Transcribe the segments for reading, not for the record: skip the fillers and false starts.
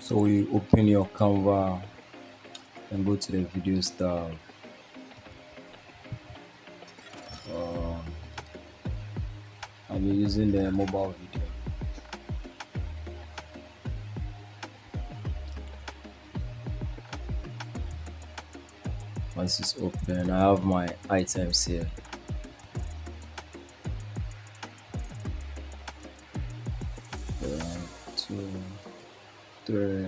So you open your Canva and go to the videos tab. Uh, I'll be using the mobile video. Once it's open, I have my items here. One, two, three,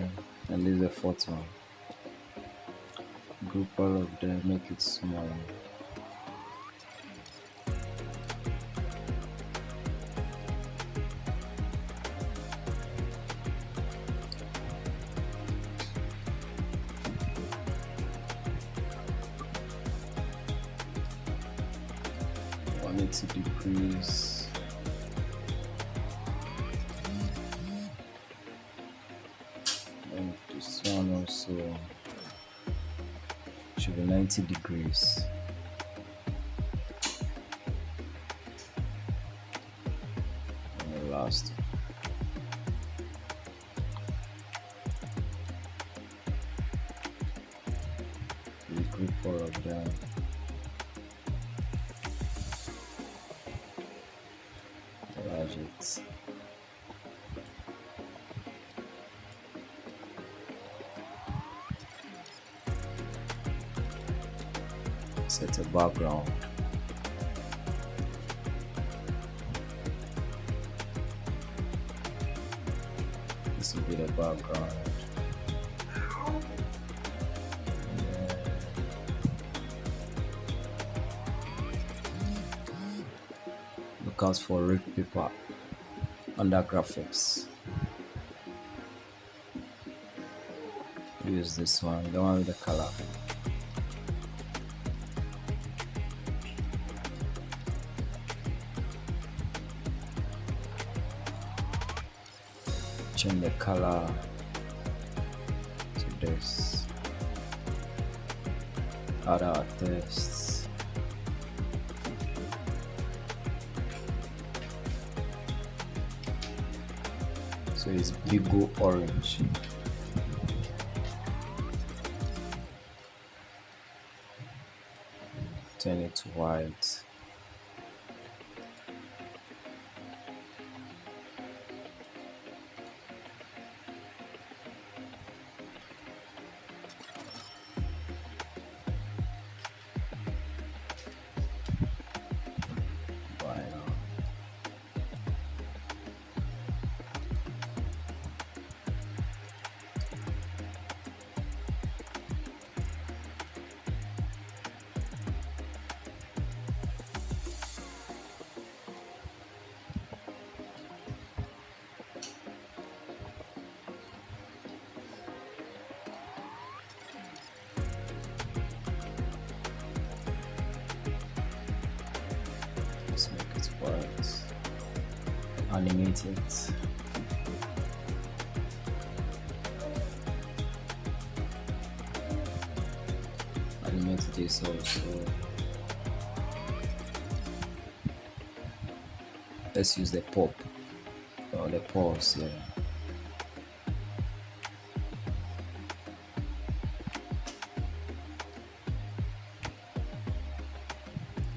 and this is the fourth one. Group all of them, make it smaller. I want it to decrease. And this one also should be 90 degrees. And the last we group all of them. Enlarge it. Set a background. This will be the background. Look out for red paper under graphics. Use this one, the one with the color. Change the color to this. Add our tests. So it's Bigo orange. Turn it to white. Let's make it white. Animate it. Animate this also. Let's use the pop or the pause here.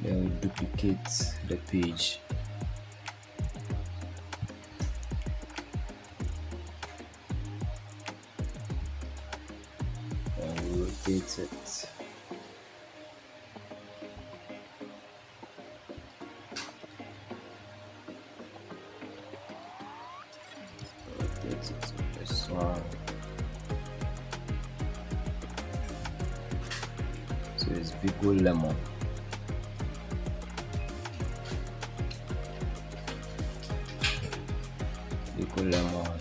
Then we duplicate the page. And we rotate it. Rotate it to this one. So it's Bigo lemon. Bigo lemon.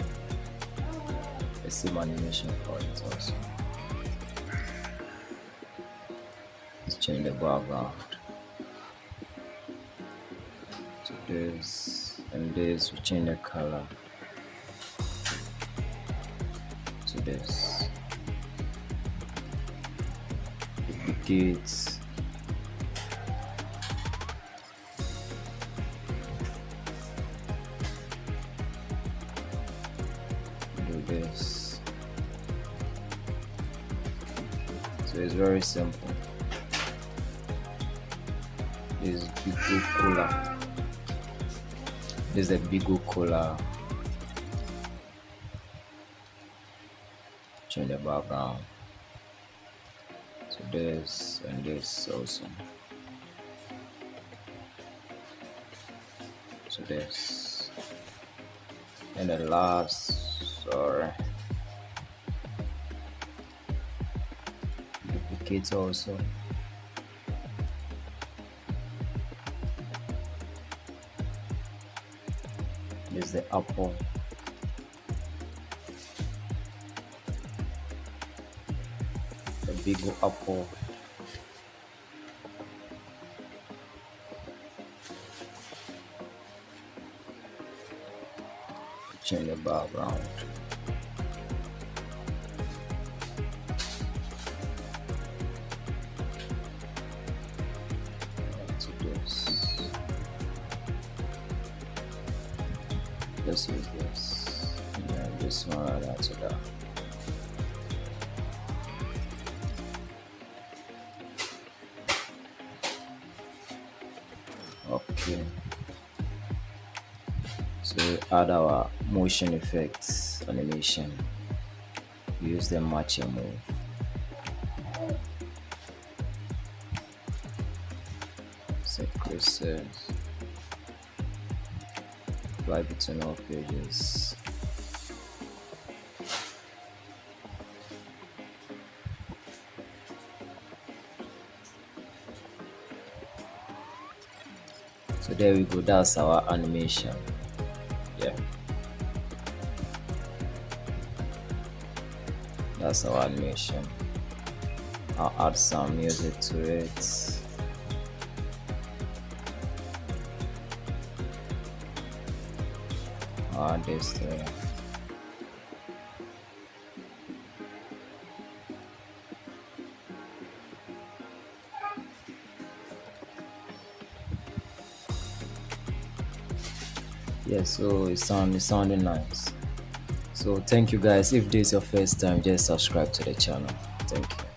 The same animation for it also. Let's change the background to this, and this we change the color to this. Duplicate. Do this. So it's very simple. This is Bigo Cola. This is a Bigo Cola. Change the background. So this and this also. So this. And the last, sorry, duplicate also. This is the apple. The big apple. Change the background. To this. Let's use this. And then this one right after that. Okay. So we add our motion effects animation. Use the match and move. So Chris says, apply between all pages. So there we go, that's our animation. Yeah, that's our animation. I'll add some music to it. I'll add this to it. Yeah, so it's sounding nice. So thank you guys. If this is your first time, just subscribe to the channel. Thank you.